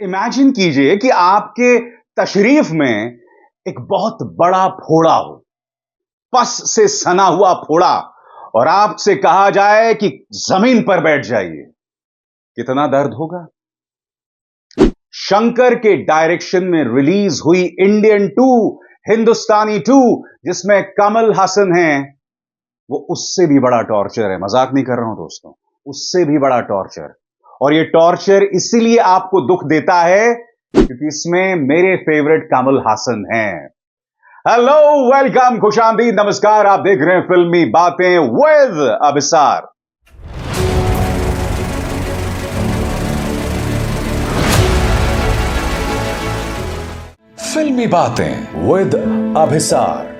Imagine कीजिए कि आपके तशरीफ में एक बहुत बड़ा फोड़ा हो, पस से सना हुआ फोड़ा, और आपसे कहा जाए कि जमीन पर बैठ जाइए। कितना दर्द होगा। शंकर के डायरेक्शन में रिलीज हुई इंडियन 2, हिंदुस्तानी 2, जिसमें कमल हसन है, वो उससे भी बड़ा टॉर्चर है। मजाक नहीं कर रहा हूं दोस्तों, उससे भी बड़ा टॉर्चर। और ये टॉर्चर इसीलिए आपको दुख देता है क्योंकि इसमें मेरे फेवरेट कमल हसन हैं। हेलो, वेलकम, खुशामदीद, नमस्कार। आप देख रहे हैं फिल्मी बातें विद अभिसार। फिल्मी बातें विद अभिसार।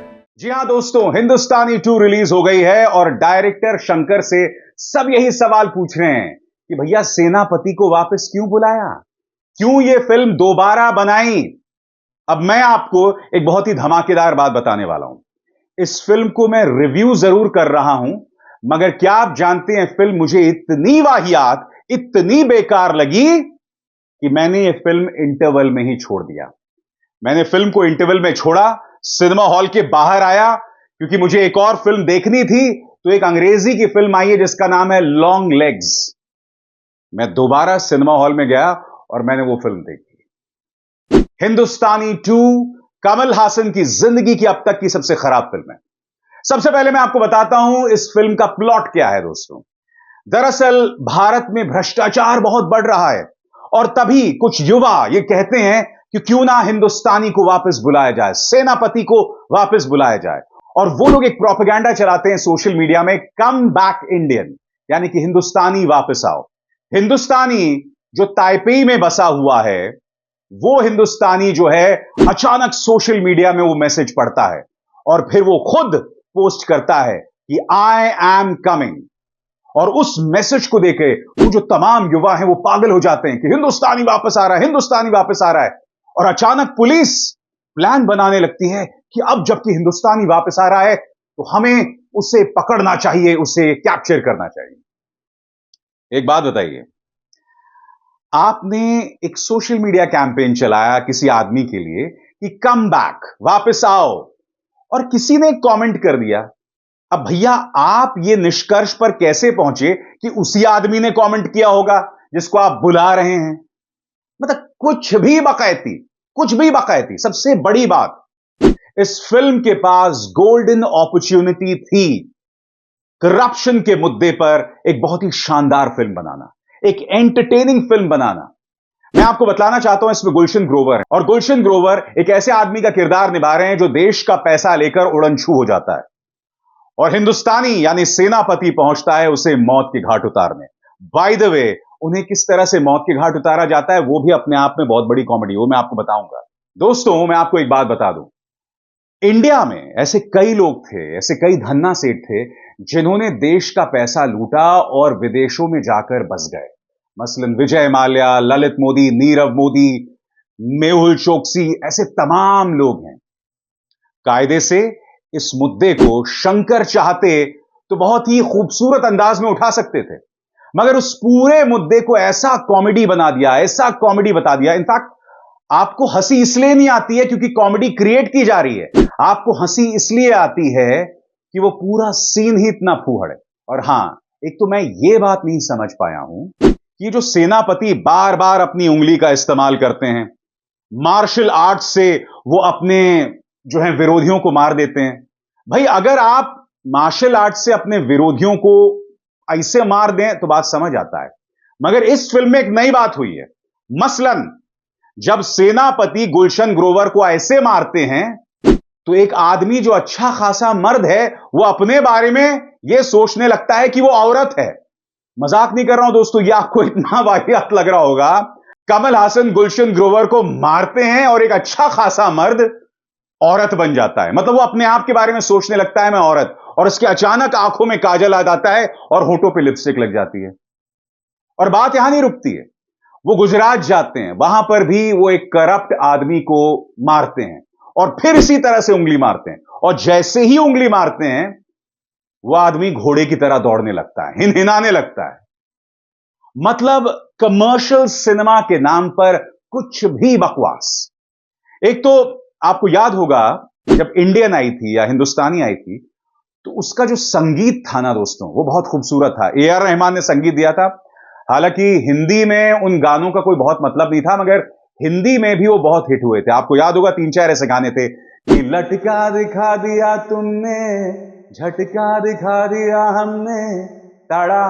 जी हां दोस्तों, हिंदुस्तानी 2 रिलीज हो गई है और डायरेक्टर शंकर से सब यही सवाल पूछ रहे हैं कि भैया सेनापति को वापस क्यों बुलाया, क्यों ये फिल्म दोबारा बनाई। अब मैं आपको एक बहुत ही धमाकेदार बात बताने वाला हूं। इस फिल्म को मैं रिव्यू जरूर कर रहा हूं, मगर क्या आप जानते हैं, फिल्म मुझे इतनी वाहियात, इतनी बेकार लगी कि मैंने ये फिल्म इंटरवल में ही छोड़ दिया। मैंने फिल्म को इंटरवल में छोड़ा, सिनेमा हॉल के बाहर आया, क्योंकि मुझे एक और फिल्म देखनी थी। तो एक अंग्रेजी की फिल्म आई है जिसका नाम है लॉन्ग लेग्स। मैं दोबारा सिनेमा हॉल में गया और मैंने वो फिल्म देखी। हिंदुस्तानी 2 कमल हासन की जिंदगी की अब तक की सबसे खराब फिल्म है। सबसे पहले मैं आपको बताता हूं इस फिल्म का प्लॉट क्या है दोस्तों। दरअसल भारत में भ्रष्टाचार बहुत बढ़ रहा है और तभी कुछ युवा ये कहते हैं कि क्यों ना हिंदुस्तानी को वापस बुलाया जाए, सेनापति को वापस बुलाया जाए। और वो लोग एक प्रोपेगेंडा चलाते हैं सोशल मीडिया में, कम बैक इंडियन, यानी कि हिंदुस्तानी वापस आओ। हिंदुस्तानी जो ताइपेई में बसा हुआ है, वो हिंदुस्तानी जो है अचानक सोशल मीडिया में वो मैसेज पढ़ता है और फिर वो खुद पोस्ट करता है कि आई एम कमिंग। और उस मैसेज को देखे वो जो तमाम युवा हैं वो पागल हो जाते हैं कि हिंदुस्तानी वापस आ रहा है, हिंदुस्तानी वापस आ रहा है। और अचानक पुलिस प्लान बनाने लगती है कि अब जबकि हिंदुस्तानी वापस आ रहा है तो हमें उसे पकड़ना चाहिए, उसे कैप्चर करना चाहिए। एक बात बताइए, आपने एक सोशल मीडिया कैंपेन चलाया किसी आदमी के लिए कि कम बैक, वापस आओ, और किसी ने कमेंट कर दिया। अब भैया आप ये निष्कर्ष पर कैसे पहुंचे कि उसी आदमी ने कमेंट किया होगा जिसको आप बुला रहे हैं। मतलब कुछ भी बकैती, कुछ भी बकैती। सबसे बड़ी बात, इस फिल्म के पास गोल्डन अपॉर्चुनिटी थी करप्शन के मुद्दे पर एक बहुत ही शानदार फिल्म बनाना, एक एंटरटेनिंग फिल्म बनाना। मैं आपको बताना चाहता हूं इसमें गुलशन ग्रोवर है, और गुलशन ग्रोवर एक ऐसे आदमी का किरदार निभा रहे हैं जो देश का पैसा लेकर उड़नछू हो जाता है और हिंदुस्तानी यानी सेनापति पहुंचता है उसे मौत के घाट उतारने। बाय द वे, उन्हें किस तरह से मौत के घाट उतारा जाता है वो भी अपने आप में बहुत बड़ी कॉमेडी, वो मैं आपको बताऊंगा। दोस्तों, मैं आपको एक बात बता दूं, इंडिया में ऐसे कई लोग थे, ऐसे कई धन्ना सेठ थे जिन्होंने देश का पैसा लूटा और विदेशों में जाकर बस गए। मसलन विजय माल्या, ललित मोदी, नीरव मोदी, मेहुल चोकसी, ऐसे तमाम लोग हैं। कायदे से इस मुद्दे को शंकर चाहते तो बहुत ही खूबसूरत अंदाज में उठा सकते थे, मगर उस पूरे मुद्दे को ऐसा कॉमेडी बना दिया, ऐसा कॉमेडी बता दिया। इनफैक्ट आपको हंसी इसलिए नहीं आती है क्योंकि कॉमेडी क्रिएट की जा रही है, आपको हंसी इसलिए आती है कि वो पूरा सीन ही इतना फूहड़ है। और हां, एक तो मैं ये बात नहीं समझ पाया हूं कि जो सेनापति बार बार अपनी उंगली का इस्तेमाल करते हैं, मार्शल आर्ट से वो अपने जो है विरोधियों को मार देते हैं। भाई अगर आप मार्शल आर्ट से अपने विरोधियों को ऐसे मार दें तो बात समझ आता है, मगर इस फिल्म में एक नई बात हुई है। मसलन जब सेनापति गुलशन ग्रोवर को ऐसे मारते हैं तो एक आदमी जो अच्छा खासा मर्द है वो अपने बारे में यह सोचने लगता है कि वो औरत है। मजाक नहीं कर रहा हूं दोस्तों, यह आपको इतना वाहियात लग रहा होगा। कमल हासन गुलशन ग्रोवर को मारते हैं और एक अच्छा खासा मर्द औरत बन जाता है। मतलब वो अपने आप के बारे में सोचने लगता है मैं औरत, और उसके अचानक आंखों में काजल आ जाता है और होठों पे लिपस्टिक लग जाती है। और बात यहां नहीं रुकती है, वो गुजरात जाते हैं, वहां पर भी वो एक करप्ट आदमी को मारते हैं और फिर इसी तरह से उंगली मारते हैं, और जैसे ही उंगली मारते हैं वो आदमी घोड़े की तरह दौड़ने लगता है, हिनहिनाने लगता है। मतलब कमर्शियल सिनेमा के नाम पर कुछ भी बकवास। एक तो आपको याद होगा जब इंडियन आई थी या हिंदुस्तानी आई थी, तो उसका जो संगीत था ना दोस्तों, वो बहुत खूबसूरत था। ए.आर. रहमान ने संगीत दिया था। हालांकि हिंदी में उन गानों का कोई बहुत मतलब नहीं था, मगर हिंदी में भी वो बहुत हिट हुए थे। आपको याद होगा 3-4 ऐसे गाने थे कि लटका दिखा दिया तुमने, झटका दिखा दिया हमने, ताड़ा,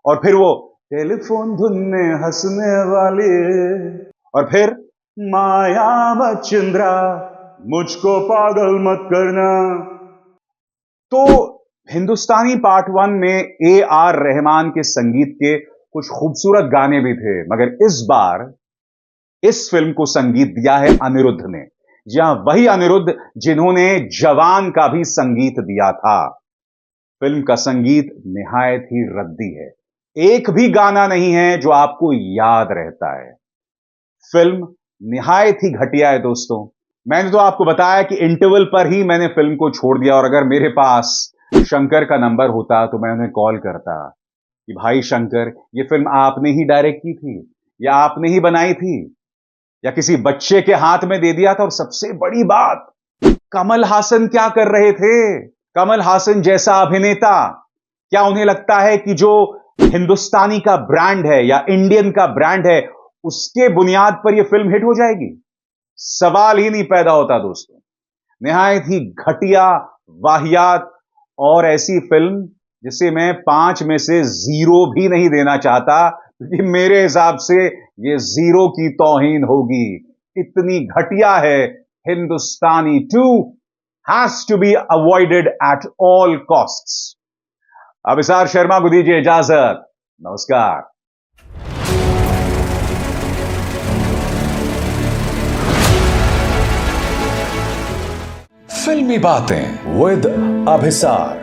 और फिर वो टेलीफोन धुन में हंसने वाली, और फिर माया मचिंद्रा मुझको पागल मत करना। तो हिंदुस्तानी पार्ट 1 में ए.आर. रहमान के संगीत के कुछ खूबसूरत गाने भी थे, मगर इस बार इस फिल्म को संगीत दिया है अनिरुद्ध ने। जहां वही अनिरुद्ध जिन्होंने जवान का भी संगीत दिया था। फिल्म का संगीत निहायत ही रद्दी है। एक भी गाना नहीं है जो आपको याद रहता है। फिल्म निहायत ही घटिया है दोस्तों। मैंने तो आपको बताया कि इंटरवल पर ही मैंने फिल्म को छोड़ दिया, और अगर मेरे पास शंकर का नंबर होता तो मैं उन्हें कॉल करता कि भाई शंकर, ये फिल्म आपने ही डायरेक्ट की थी या आपने ही बनाई थी या किसी बच्चे के हाथ में दे दिया था। और सबसे बड़ी बात, कमल हासन क्या कर रहे थे? कमल हासन जैसा अभिनेता, क्या उन्हें लगता है कि जो हिंदुस्तानी का ब्रांड है या इंडियन का ब्रांड है, उसके बुनियाद पर यह फिल्म हिट हो जाएगी? सवाल ही नहीं पैदा होता दोस्तों। निहायत ही घटिया, वाहियात और ऐसी फिल्म जिसे मैं 5 में से 0 भी नहीं देना चाहता, क्योंकि मेरे हिसाब से यह 0 की तौहीन होगी। इतनी घटिया है Hindustani 2, has to be avoided at all costs. Abhisar Sharma को दीजिए इजाजत। नमस्कार। फिल्मी बातें विद अभिसार।